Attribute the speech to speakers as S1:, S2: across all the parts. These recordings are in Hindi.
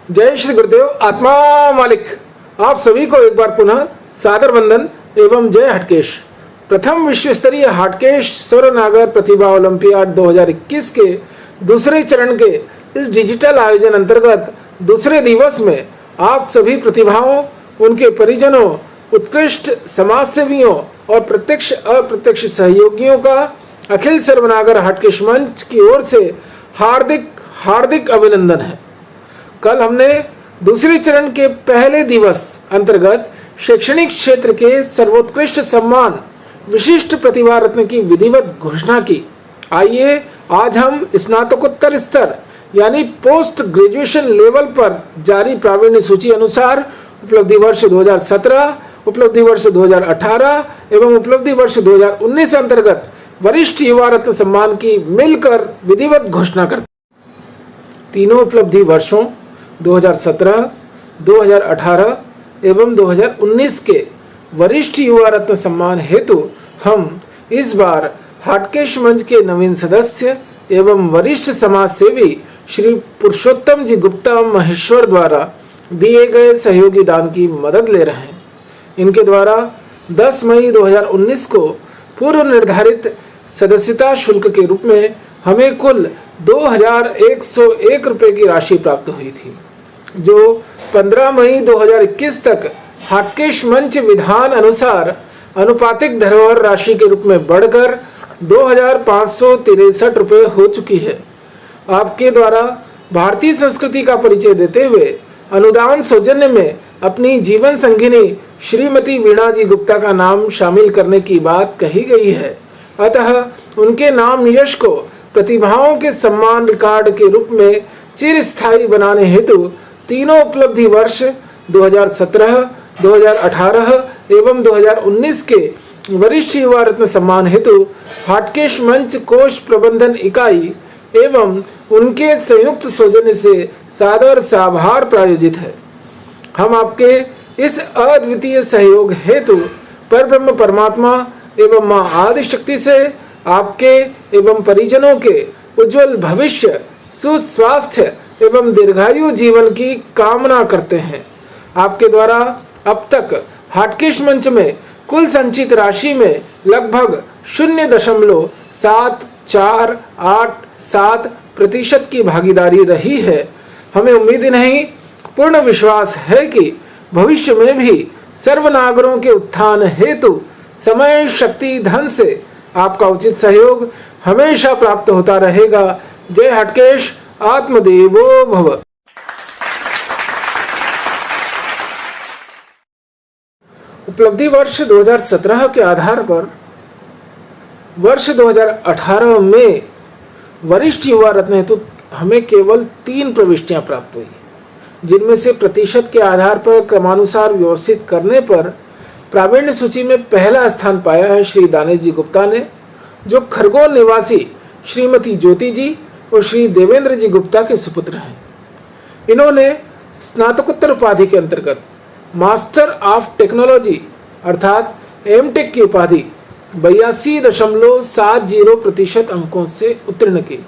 S1: जय श्री गुरुदेव आत्मा मालिक। आप सभी को एक बार पुनः सादर वंदन एवं जय हटकेश। प्रथम विश्व स्तरीय हटकेश सौर नागर प्रतिभा ओलंपियाड 2021 के दूसरे चरण के इस डिजिटल आयोजन अंतर्गत दूसरे दिवस में आप सभी प्रतिभाओं, उनके परिजनों, उत्कृष्ट समाज सेवियों और प्रत्यक्ष अप्रत्यक्ष सहयोगियों का अखिल सर्वनागर हटकेश मंच की ओर से हार्दिक हार्दिक अभिनंदन है। कल हमने दूसरे चरण के पहले दिवस अंतर्गत शैक्षणिक क्षेत्र के सर्वोत्कृष्ट सम्मान विशिष्ट प्रतिभा रत्न की विधिवत घोषणा की। आइए आज हम स्नातकोत्तर स्तर यानी पोस्ट ग्रेजुएशन लेवल पर जारी प्रावीण्य सूची अनुसार उपलब्धि वर्ष 2017, उपलब्धि वर्ष 2018 एवं उपलब्धि वर्ष 2019 अंतर्गत वरिष्ठ युवा रत्न सम्मान की मिलकर विधिवत घोषणा करते। तीनों उपलब्धि वर्षों 2017, 2018 एवं 2019 के वरिष्ठ युवा रत्न सम्मान हेतु हम इस बार हटकेश मंच के नवीन सदस्य एवं वरिष्ठ समाज सेवी श्री पुरुषोत्तम जी गुप्ता महेश्वर द्वारा दिए गए सहयोगी दान की मदद ले रहे हैं। इनके द्वारा 10 मई 2019 को पूर्व निर्धारित सदस्यता शुल्क के रूप में हमें कुल 2101 रुपये की राशि प्राप्त हुई थी, जो 15 मई 2021 तक हटकेश मंच विधान अनुसार अनुपातिक धरोहर राशि के रूप में बढ़कर 2563 रुपये हो चुकी है। आपके द्वारा भारतीय संस्कृति का परिचय देते हुए अनुदान सौजन्य में अपनी जीवन संगिनी श्रीमती वीणा जी गुप्ता का नाम शामिल करने की बात कही गई है। अतः उनके नाम यश को प्रतिभाओं के सम्मान रिकॉर्ड के रूप में चिरस्थायी बनाने हेतु तीनों उपलब्धि वर्ष 2017, 2018 एवं 2019 के वरिष्ठ युवा रत्न सम्मान हेतु हटकेश मंच कोष प्रबंधन इकाई एवं उनके संयुक्त सौजन्य से सादर साभार प्रायोजित है। हम आपके इस अद्वितीय सहयोग हेतु परब्रह्म परमात्मा एवं मां आदि शक्ति से आपके एवं परिजनों के उज्जवल भविष्य, सुस्वास्थ्य एवं दीर्घायु जीवन की कामना करते हैं। आपके द्वारा अब तक हटकेश मंच में कुल संचित राशि में लगभग 0.7487% की भागीदारी रही है। हमें उम्मीद नहीं, पूर्ण विश्वास है कि भविष्य में भी सर्वनागरों के उत्थान हेतु समय, शक्ति, धन से आपका उचित सहयोग हमेशा प्राप्त होता रहेगा। जय हटकेश, आत्मदेवो भव। उपलब्धि वर्ष 2017 के आधार पर वर्ष 2018 में वरिष्ठ युवा रत्न हेतु हमें केवल 3 प्रविष्टियां प्राप्त हुई, जिनमें से प्रतिशत के आधार पर क्रमानुसार व्यवस्थित करने पर प्रावीण्य सूची में पहला स्थान पाया है श्री दानेश जी गुप्ता ने, जो खरगोन निवासी श्रीमती ज्योति जी और श्री देवेंद्र जी गुप्ता के सुपुत्र हैं। इन्होंने स्नातकोत्तर उपाधि के अंतर्गत मास्टर ऑफ टेक्नोलॉजी अर्थात एमटेक की उपाधि 82.70% अंकों से उत्तीर्ण की।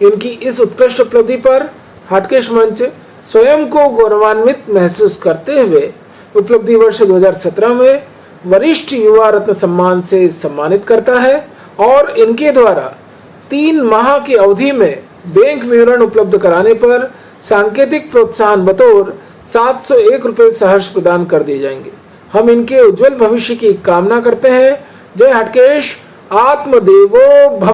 S1: इनकी इस उत्कृष्ट उपलब्धि पर हटकेश मंच स्वयं को गौरवान्वित महसूस करते हुए उपलब्धि वर्ष 2017 में वरिष्ठ युवा रत्न सम्मान से सम्मानित करता है और इनके द्वारा 3 माह की अवधि में बैंक विवरण उपलब्ध कराने पर सांकेतिक प्रोत्साहन बतौर 701 रुपये सहर्ष प्रदान कर दिए जाएंगे। हम इनके उज्जवल भविष्य की कामना करते हैं। जय हटकेश, आत्मदेवो भव।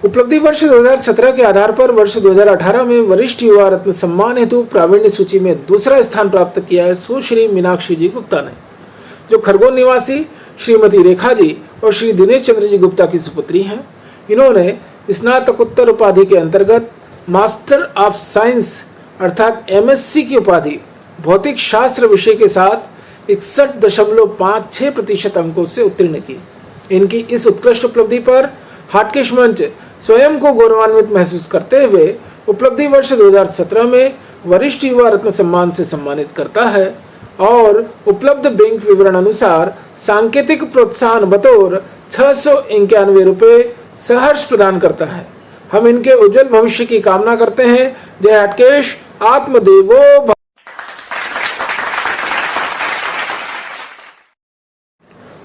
S1: उपलब्धि वर्ष 2017 के आधार पर वर्ष 2018 में वरिष्ठ युवा रत्न सम्मान हेतु प्रावीण्य सूची में दूसरा स्थान प्राप्त किया है सुश्री मीनाक्षी जी गुप्ता ने, जो खरगोन निवासी श्रीमती रेखा जी और श्री दिनेश चंद्र जी गुप्ता की सुपुत्री हैं। इन्होंने स्नातकोत्तर उपाधि के अंतर्गत मास्टर ऑफ साइंस अर्थात एमएससी की उपाधि भौतिक शास्त्र विषय के साथ 61.56% अंकों से उत्तीर्ण की। इनकी इस उत्कृष्ट उपलब्धि पर हटकेश मंच स्वयं को गौरवान्वित महसूस करते हुए उपलब्धि वर्ष 2017 में वरिष्ठ युवा रत्न सम्मान से सम्मानित करता है और उपलब्ध बैंक विवरण अनुसार सांकेतिक प्रोत्साहन बतौर 691 रुपये सहर्ष प्रदान करता है। हम इनके उज्जवल भविष्य की कामना करते हैं। जय हटकेश, आत्मदेवो भव।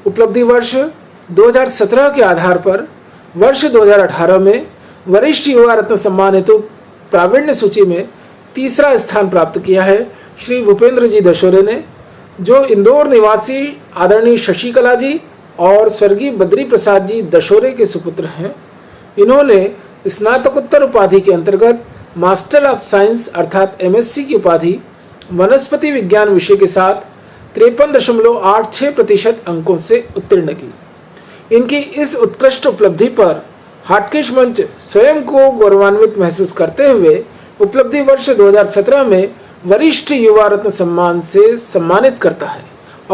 S1: उपलब्धि वर्ष 2017 के आधार पर वर्ष 2018 में वरिष्ठ युवा रत्न सम्मान हेतु प्रावीण्य सूची में तीसरा स्थान प्राप्त किया है श्री भूपेंद्र जी दशोरे ने, जो इंदौर निवासी आदरणीय शशिकला जी और स्वर्गीय बद्री प्रसाद जी दशोरे के सुपुत्र हैं। इन्होंने स्नातकोत्तर उपाधि के अंतर्गत मास्टर ऑफ साइंस अर्थात MSc की उपाधि वनस्पति विज्ञान विषय के साथ 53.86% अंकों से उत्तीर्ण की। इनकी इस उत्कृष्ट उपलब्धि पर हाटकेश मंच स्वयं को गौरवान्वित महसूस करते हुए उपलब्धि वर्ष 2017 में वरिष्ठ युवा रत्न सम्मान से सम्मानित करता है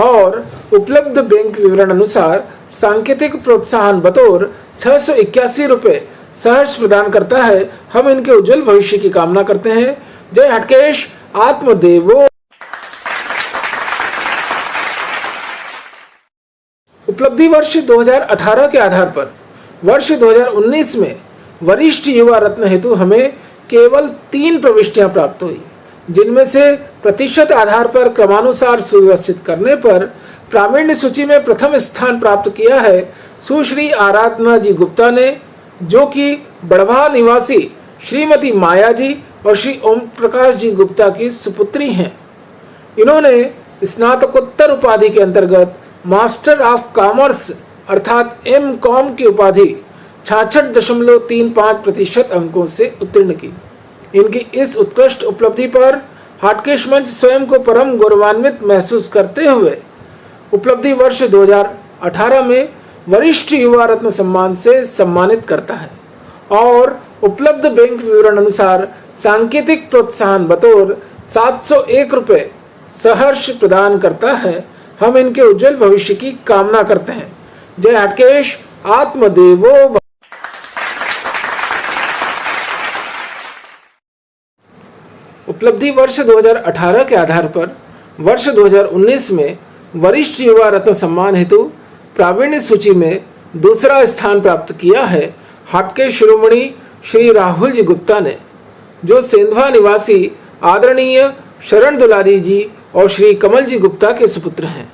S1: और उपलब्ध बैंक विवरण अनुसार सांकेतिक प्रोत्साहन बतौर 681 रुपये सहर्ष प्रदान करता है। हम इनके उज्जवल भविष्य की कामना करते हैं। जय हटकेश, आत्मदेवो। उपलब्धि वर्ष 2018 के आधार पर वर्ष 2019 में वरिष्ठ युवा रत्न हेतु हमें केवल 3 प्रविष्टियां प्राप्त हुई, जिनमें से प्रतिशत आधार पर क्रमानुसार सुव्यवस्थित करने पर प्रावीण्य सूची में प्रथम स्थान प्राप्त किया है सुश्री आराधना जी गुप्ता ने, जो कि बड़वा निवासी श्रीमती माया जी और श्री ओम प्रकाश जी गुप्ता की सुपुत्री हैं। इन्होंने स्नातकोत्तर उपाधि के अंतर्गत मास्टर ऑफ कॉमर्स अर्थात MCOM की उपाधि 66.35% अंकों से उत्तीर्ण की। इनकी इस उत्कृष्ट उपलब्धि पर हाटकेश मंच स्वयं को परम गौरवान्वित महसूस करते हुए उपलब्धि वर्ष 2018 में वरिष्ठ युवा रत्न सम्मान से सम्मानित करता है और उपलब्ध बैंक विवरण अनुसार सांकेतिक प्रोत्साहन बतौर 701 रुपये सहर्ष प्रदान करता है। हम इनके उज्जवल भविष्य की कामना करते हैं। जय हटकेश, आत्मदेवो भव। उपलब्धि वर्ष 2018 के आधार पर वर्ष 2019 में वरिष्ठ युवा रत्न सम्मान हेतु प्रावीण्य सूची में दूसरा स्थान प्राप्त किया है हाटकेश शिरोमणि श्री राहुल जी गुप्ता ने, जो सेंधवा निवासी आदरणीय शरण दुलारी जी और श्री कमल जी गुप्ता के सुपुत्र हैं।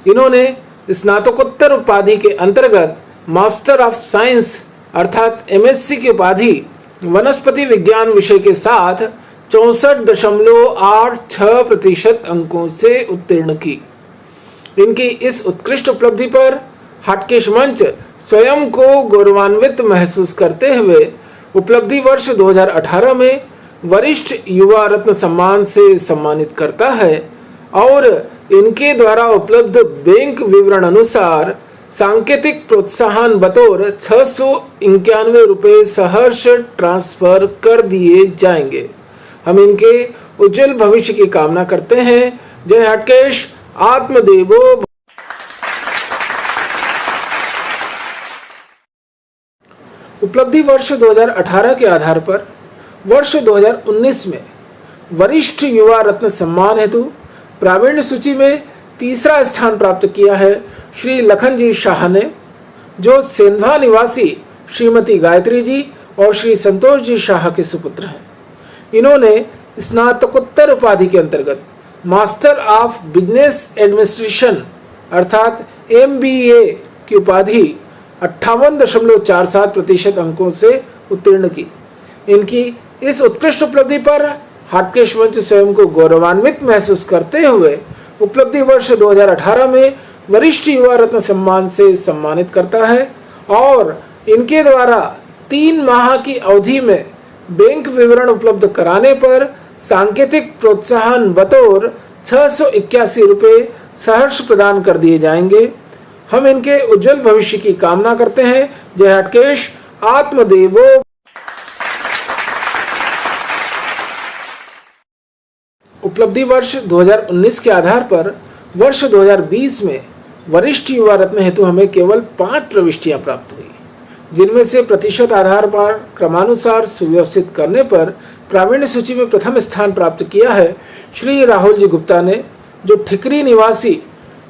S1: इन्होंने स्नातकोत्तर उपाधि के अंतर्गत मास्टर ऑफ साइंस अर्थात MSc की उपाधि वनस्पति विज्ञान विषय के साथ 64.86% अंकों से उत्तीर्ण की। इनकी इस उत्कृष्ट उपलब्धि पर हाटकेश मंच स्वयं को गौरवान्वित महसूस करते हुए उपलब्धि वर्ष 2018 में वरिष्ठ युवा रत्न सम्मान से सम्मानित करता है और इनके द्वारा उपलब्ध बैंक विवरण अनुसार सांकेतिक प्रोत्साहन बतौर 691 रुपये सहर्ष ट्रांसफर कर दिए जाएंगे। हम इनके उज्जवल भविष्य की कामना करते हैं। जय हटकेश, आत्मदेवो भव। उपलब्धि वर्ष 2018 के आधार पर वर्ष 2019 में वरिष्ठ युवा रत्न सम्मान हेतु प्रावीण्य सूची में तीसरा स्थान प्राप्त किया है श्री लखन जी शाह ने, जो सेंधवा निवासी श्रीमती गायत्री जी और श्री संतोष जी शाह के सुपुत्र हैं। इन्होंने स्नातकोत्तर उपाधि के अंतर्गत मास्टर ऑफ बिजनेस एडमिनिस्ट्रेशन अर्थात MBA की उपाधि 58.47% अंकों से उत्तीर्ण की। इनकी इस उत्कृष्ट उपलब्धि पर हाटकेश मंच स्वयं को गौरवान्वित महसूस करते हुए उपलब्धि वर्ष 2018 में वरिष्ठ युवा रत्न सम्मान से सम्मानित करता है और इनके द्वारा 3 माह की अवधि में बैंक विवरण उपलब्ध कराने पर सांकेतिक प्रोत्साहन बतौर 681 रुपये सहर्ष प्रदान कर दिए जाएंगे। हम इनके उज्जवल भविष्य की कामना करते हैं। जय हटकेश, आत्मदेवो। उपलब्धि वर्ष 2019 के आधार पर वर्ष 2020 में वरिष्ठ युवा रत्न हेतु हमें केवल 5 प्रविष्टियां प्राप्त हुई, जिनमें से प्रतिशत आधार पर क्रमानुसार सुव्यवस्थित करने पर प्रावीण्य सूची में प्रथम स्थान प्राप्त किया है श्री राहुल जी गुप्ता ने, जो ठिकरी निवासी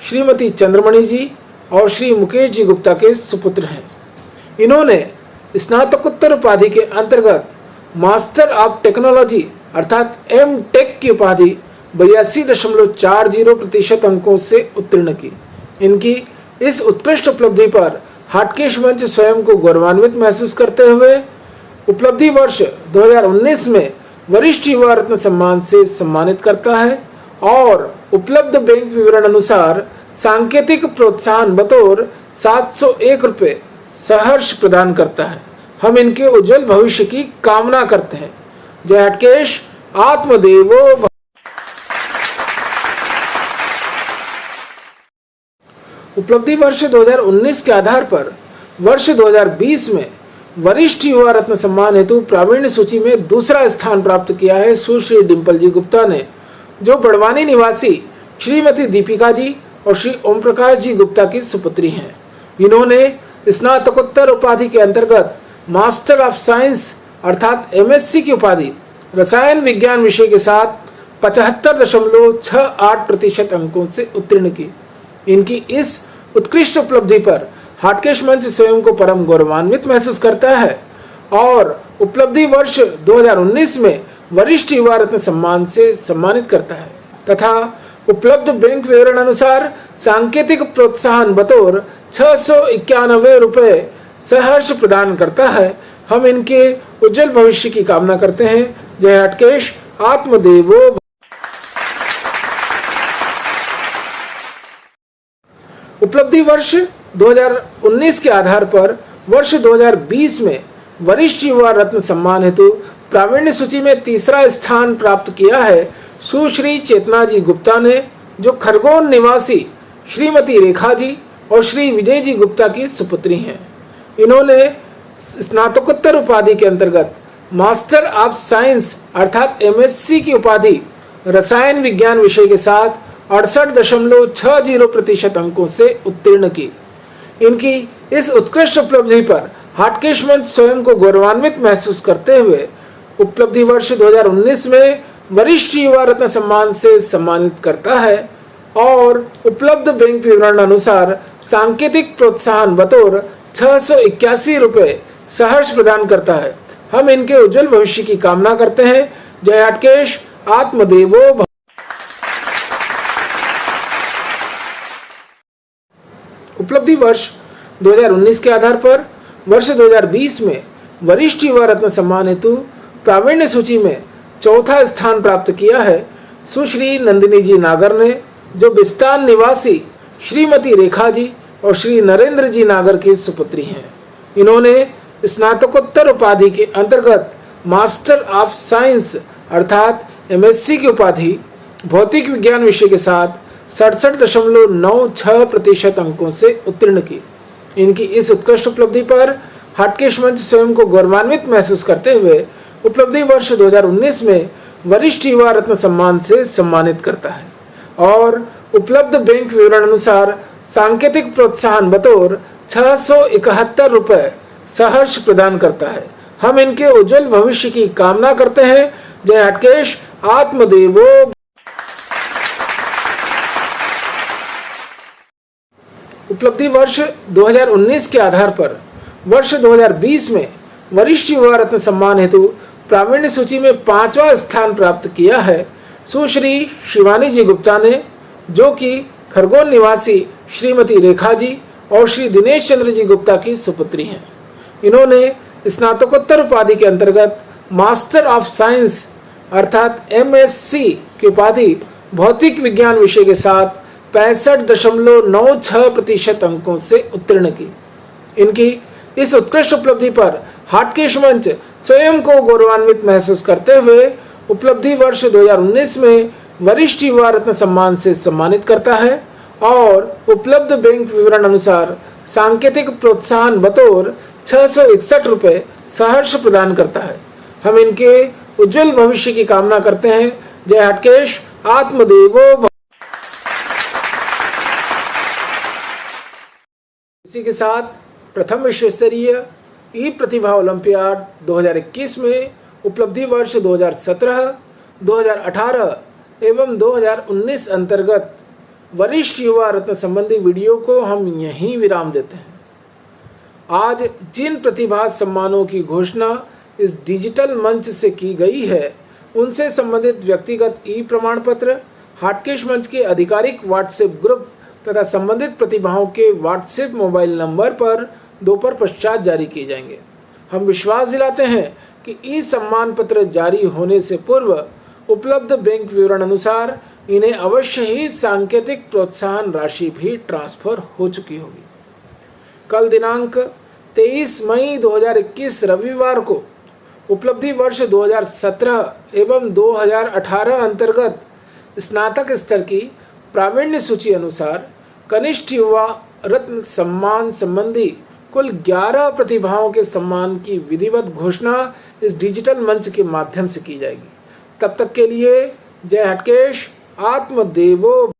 S1: श्रीमती चंद्रमणि जी और श्री मुकेश जी गुप्ता के सुपुत्र हैं। इन्होंने स्नातकोत्तर उपाधि के अंतर्गत मास्टर ऑफ टेक्नोलॉजी अर्थात M.Tech की उपाधि 82.40% अंकों से उत्तीर्ण की। इनकी इस उत्कृष्ट उपलब्धि पर हाटकेश मंच स्वयं को गौरवान्वित महसूस करते हुए उपलब्धि वर्ष 2019 में वरिष्ठ युवा रत्न सम्मान से सम्मानित करता है और उपलब्ध बैंक विवरण अनुसार सांकेतिक प्रोत्साहन बतौर 701 रुपये सहर्ष प्रदान करता है। हम इनके उज्जवल भविष्य की कामना करते हैं। जय हटकेश, आत्मदेवो भव। उपलब्धि वर्ष 2019 के आधार पर वर्ष 2020 में वरिष्ठ युवा रत्न सम्मान हेतु प्रावीण्य सूची में दूसरा स्थान प्राप्त किया है सुश्री डिम्पल जी गुप्ता ने, जो बड़वानी निवासी श्रीमती दीपिका जी और श्री ओम प्रकाश जी गुप्ता की सुपुत्री हैं। इन्होंने स्नातकोत्तर उपाधि के अंतर्गत मास्टर ऑफ साइंस अर्थात MSc की उपाधि रसायन विज्ञान विषय के साथ 75.68% अंकों से उत्तीर्ण की। इनकी इस उत्कृष्ट उपलब्धि पर हाटकेश मंच स्वयं को परम गौरवान्वित महसूस करता है और उपलब्धि वर्ष 2019 में वरिष्ठ युवा रत्न सम्मान से सम्मानित करता है तथा उपलब्ध बैंक विवरण अनुसार सांकेतिक प्रोत्साहन बतौर 691 रुपये सहर्ष प्रदान करता है। हम इनके उज्जवल भविष्य की कामना करते हैं। जय हटकेश, आत्मदेवो भव। उपलब्धि वर्ष 2019 के आधार पर वर्ष 2020 में वरिष्ठ युवा रत्न सम्मान हेतु प्रावीण्य सूची में तीसरा स्थान प्राप्त किया है सुश्री चेतना जी गुप्ता ने, जो खरगोन निवासी श्रीमती रेखा जी और श्री विजय जी गुप्ता की सुपुत्री हैं। इन्होंने स्नातकोत्तर उपाधि के अंतर्गत मास्टर ऑफ साइंस अर्थात MSc की उपाधि रसायन विज्ञान विषय के साथ 68.60% अंकों से उत्तीर्ण की। इनकी इस उत्कृष्ट उपलब्धि पर हाटकेश मंच स्वयं को गौरवान्वित महसूस करते हुए उपलब्धि वर्ष 2019 में वरिष्ठ युवा रत्न सम्मान से सम्मानित करता है और उपलब्ध बैंक विवरण अनुसार सांकेतिक प्रोत्साहन बतौर 681 रुपये सहर्ष प्रदान करता है। हम इनके उज्जवल भविष्य की कामना करते हैं। जय हटकेश, आत्मदेवो भव। उपलब्धि वर्ष 2019 के आधार पर वर्ष 2020 में वरिष्ठ युवा रत्न सम्मान हेतु प्रावीण्य सूची में चौथा स्थान प्राप्त किया है सुश्री नंदिनी जी नागर ने, जो बिस्तान निवासी श्रीमती रेखा जी और श्री नरेंद्र जी नागर की सुपुत्री हैं। इन्होंने स्नातकोत्तर उपाधि के अंतर्गत मास्टर ऑफ साइंस अर्थात MSc की उपाधि भौतिक विज्ञान विषय के साथ 67.96% अंकों से उत्तीर्ण की। इनकी इस उत्कृष्ट उपलब्धि पर हाटकेश मंच स्वयं को गौरवान्वित महसूस करते हुए उपलब्धि वर्ष 2019 में वरिष्ठ युवा रत्न सम्मान से सम्मानित करता है और उपलब्ध बैंक विवरण अनुसार सांकेतिक प्रोत्साहन बतौर 671 रुपये सहर्ष प्रदान करता है। हम इनके उज्जवल भविष्य की कामना करते हैं। जय हटकेश, आत्मदेवो भव। उपलब्धि वर्ष 2019 के आधार पर वर्ष 2020 में वरिष्ठ युवा रत्न सम्मान हेतु प्रावीण्य सूची में 5वां स्थान प्राप्त किया है सुश्री शिवानी जी गुप्ता ने, जो कि खरगोन निवासी श्रीमती रेखा जी और श्री दिनेश चंद्र जी गुप्ता की सुपुत्री हैं। इन्होंने स्नातकोत्तर उपाधि के अंतर्गत मास्टर ऑफ साइंस अर्थात MSc की उपाधि भौतिक विज्ञान विषय के साथ 65.96% अंकों से उत्तीर्ण की। इनकी इस उत्कृष्ट उपलब्धि पर हाटकेश मंच स्वयं को गौरवान्वित महसूस करते हुए उपलब्धि वर्ष 2019 में वरिष्ठ युवा रत्न सम्मान से सम्मानित करता है और उपलब्ध बैंक विवरण अनुसार सांकेतिक प्रोत्साहन बतौर 661 रुपये सहर्ष प्रदान करता है। हम इनके उज्जवल भविष्य की कामना करते हैं। जय हटकेश, आत्मदेवो भव। इसी के साथ प्रथम विश्व स्तरीय ई प्रतिभा ओलंपियाड 2021 में उपलब्धि वर्ष 2017, 2018 एवं 2019 अंतर्गत वरिष्ठ युवा रत्न संबंधी वीडियो को हम यहीं विराम देते हैं। आज जिन प्रतिभा सम्मानों की घोषणा इस डिजिटल मंच से की गई है, उनसे संबंधित व्यक्तिगत ई प्रमाण पत्र हाटकेश मंच के आधिकारिक व्हाट्सएप ग्रुप तथा संबंधित प्रतिभाओं के व्हाट्सएप मोबाइल नंबर पर दोपहर पश्चात जारी किए जाएंगे। हम विश्वास दिलाते हैं कि ई सम्मान पत्र जारी होने से पूर्व उपलब्ध बैंक विवरण अनुसार इन्हें अवश्य ही सांकेतिक प्रोत्साहन राशि भी ट्रांसफर हो चुकी होगी। कल दिनांक 23 मई 2021 रविवार को उपलब्धि वर्ष 2017 एवं 2018 अंतर्गत स्नातक स्तर की प्रावीण्य सूची अनुसार कनिष्ठ युवा रत्न सम्मान संबंधी कुल 11 प्रतिभाओं के सम्मान की विधिवत घोषणा इस डिजिटल मंच के माध्यम से की जाएगी। तब तक के लिए जय हटकेश, आत्मदेवो